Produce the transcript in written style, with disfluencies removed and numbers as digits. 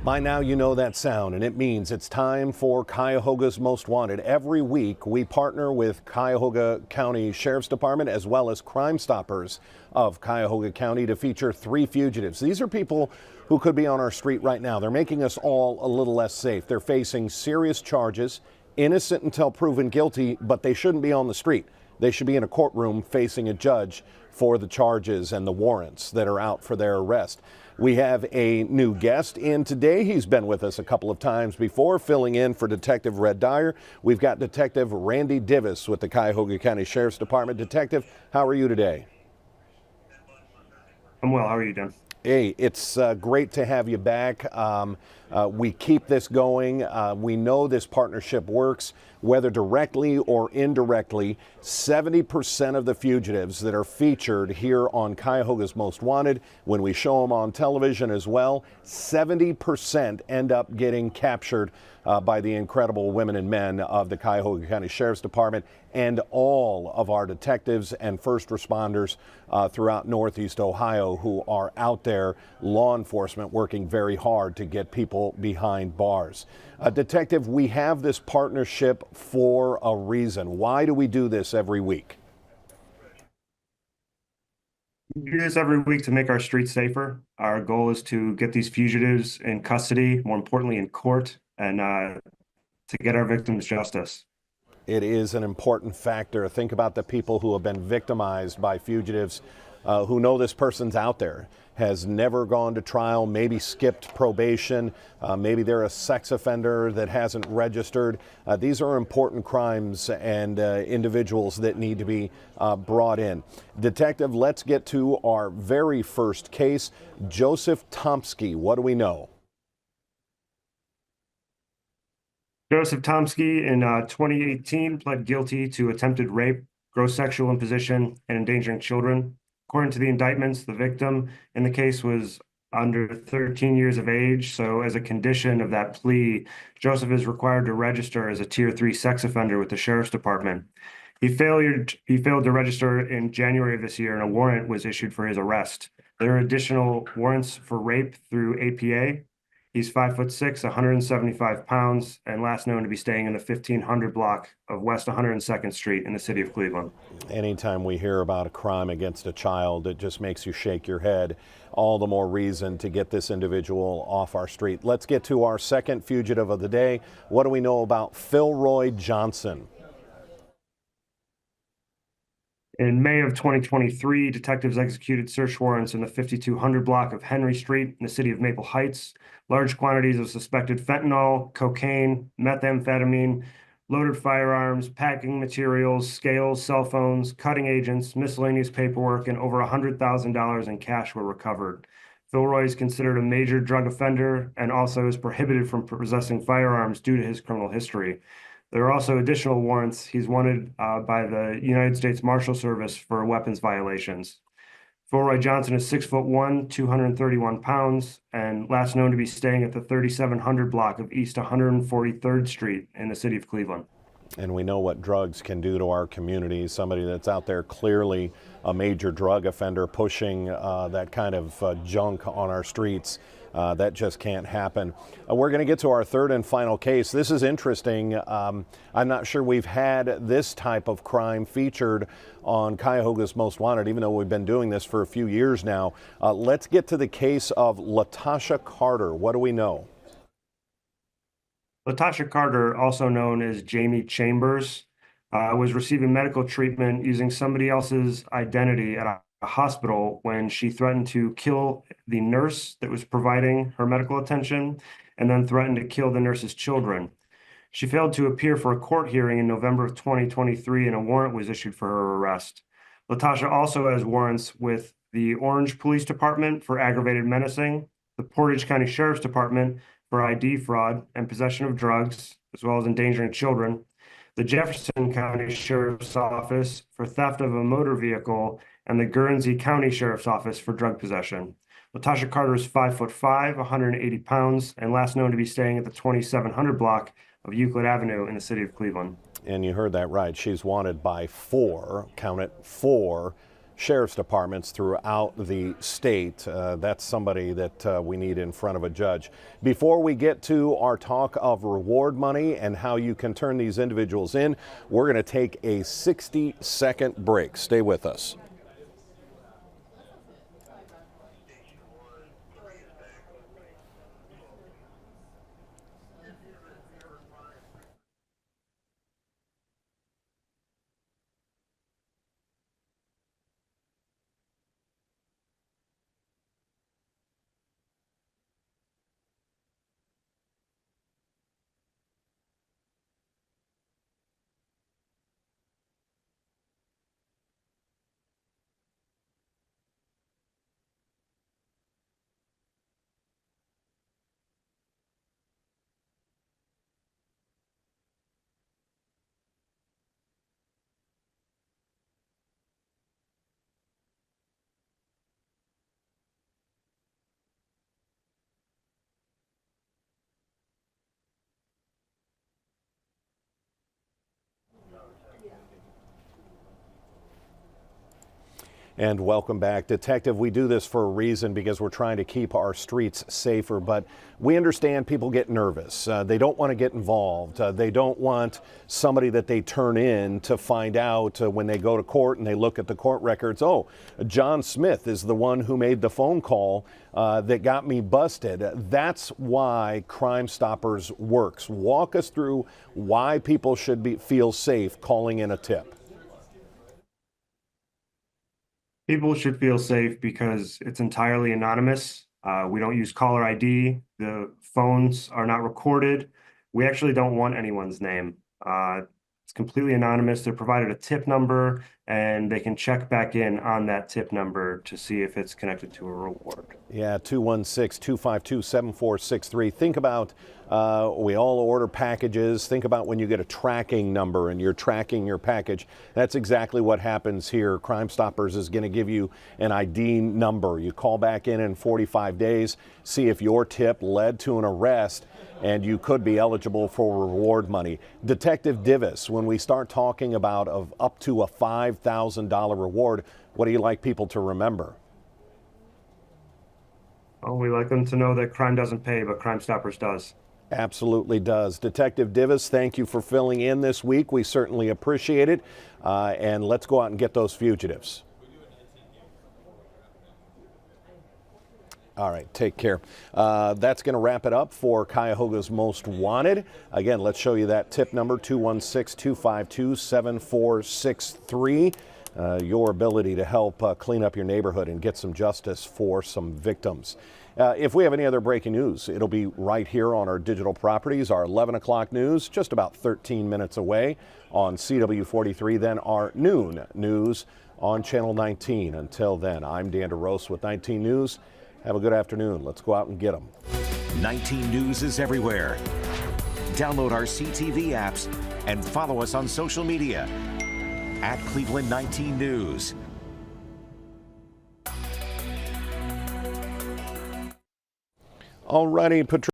By now, you know that sound, and it means it's time for Cuyahoga's Most Wanted. Every week, we partner with Cuyahoga County Sheriff's Department as well as Crime Stoppers of Cuyahoga County to feature 3 fugitives. These are people who could be on our street right now. They're making us all a little less safe. They're facing serious charges, innocent until proven guilty, but they shouldn't be on the street. They should be in a courtroom facing a judge for the charges and the warrants that are out for their arrest. We have a new guest in today. He's been with us a couple of times before, filling in for Detective Red Dyer. We've got Detective Randy Divis with the Cuyahoga County Sheriff's Department. Detective, how are you today? I'm well. How are you doing? Hey, it's great to have you back. We keep this going. We know this partnership works, whether directly or indirectly. 70% of the fugitives that are featured here on Cuyahoga's Most Wanted, when we show them on television as well, 70% end up getting captured by the incredible women and men of the Cuyahoga County Sheriff's Department and all of our detectives and first responders throughout Northeast Ohio who are out there, law enforcement working very hard to get people behind bars. Detective, we have this partnership for a reason. Why do we do this every week? We do this every week to make our streets safer. Our goal is to get these fugitives in custody, more importantly in court, and to get our victims justice. It is an important factor. Think about the people who have been victimized by fugitives who know this person's out there, has never gone to trial, maybe skipped probation, maybe they're a sex offender that hasn't registered. These are important crimes and individuals that need to be brought in. Detective, let's get to our very first case. Joseph Tomsky, what do we know? Joseph Tomsky in 2018 pled guilty to attempted rape, gross sexual imposition, and endangering children. According to the indictments, the victim in the case was under 13 years of age, so as a condition of that plea, Joseph is required to register as a Tier 3 sex offender with the Sheriff's Department. He failed to register in January of this year, and a warrant was issued for his arrest. There are additional warrants for rape through APA. He's 5'6", 175 pounds, and last known to be staying in the 1500 block of West 102nd Street in the city of Cleveland. Anytime we hear about a crime against a child, it just makes you shake your head. All the more reason to get this individual off our street. Let's get to our second fugitive of the day. What do we know about Philroy Johnson? In May of 2023, detectives executed search warrants in the 5200 block of Henry Street in the city of Maple Heights. Large quantities of suspected fentanyl, cocaine, methamphetamine, loaded firearms, packing materials, scales, cell phones, cutting agents, miscellaneous paperwork, and over $100,000 in cash were recovered. Philroy is considered a major drug offender and also is prohibited from possessing firearms due to his criminal history. There are also additional warrants. He's wanted by the United States Marshal Service for weapons violations. Philroy Johnson is 6'1", 231 pounds, and last known to be staying at the 3700 block of East 143rd Street in the city of Cleveland. And we know what drugs can do to our community. Somebody that's out there clearly a major drug offender pushing that kind of junk on our streets. That just can't happen. We're going to get to our third and final case. This is interesting. I'm not sure we've had this type of crime featured on Cuyahoga's Most Wanted, even though we've been doing this for a few years now. Let's get to the case of Latasha Carter. What do we know? Latasha Carter, also known as Jamie Chambers, was receiving medical treatment using somebody else's identity at a hospital when she threatened to kill the nurse that was providing her medical attention and then threatened to kill the nurse's children. She failed to appear for a court hearing in November of 2023, and a warrant was issued for her arrest. Latasha also has warrants with the Orange Police Department for aggravated menacing, the Portage County Sheriff's Department for ID fraud and possession of drugs, as well as endangering children, the Jefferson County Sheriff's Office for theft of a motor vehicle, and the Guernsey County Sheriff's Office for drug possession. Latasha Carter is 5'5", 180 pounds, and last known to be staying at the 2700 block of Euclid Avenue in the city of Cleveland. And you heard that right. She's wanted by 4, count it, 4 sheriff's departments throughout the state. That's somebody that we need in front of a judge. Before we get to our talk of reward money and how you can turn these individuals in, we're going to take a 60-second break. Stay with us. And welcome back. Detective, we do this for a reason because we're trying to keep our streets safer, but we understand people get nervous. They don't want to get involved. They don't want somebody that they turn in to find out when they go to court and they look at the court records, oh, John Smith is the one who made the phone call that got me busted. That's why Crime Stoppers works. Walk us through why people should feel safe calling in a tip. People should feel safe because it's entirely anonymous. We don't use caller ID. The phones are not recorded. We actually don't want anyone's name. It's completely anonymous. They're provided a tip number, and they can check back in on that tip number to see if it's connected to a reward. Yeah, 216-252-7463. Think about, we all order packages. Think about when you get a tracking number and you're tracking your package. That's exactly what happens here. Crime Stoppers is going to give you an ID number. You call back in 45 days, see if your tip led to an arrest, and you could be eligible for reward money. Detective Divis, when we start talking about up to a $5,000 reward, what do you like people to remember? Well, we like them to know that crime doesn't pay, but Crime Stoppers does. Absolutely does. Detective Divis, thank you for filling in this week. We certainly appreciate it. And let's go out and get those fugitives. All right, take care. That's going to wrap it up for Cuyahoga's Most Wanted. Again, let's show you that tip number, 216-252-7463. Your ability to help clean up your neighborhood and get some justice for some victims. If we have any other breaking news, it'll be right here on our digital properties. Our 11 o'clock news, just about 13 minutes away on CW43. Then our noon news on Channel 19. Until then, I'm Dan DeRose with 19 News. Have a good afternoon. Let's go out and get them. 19 News is everywhere. Download our CTV apps and follow us on social media at Cleveland 19 News. All righty, Patricia.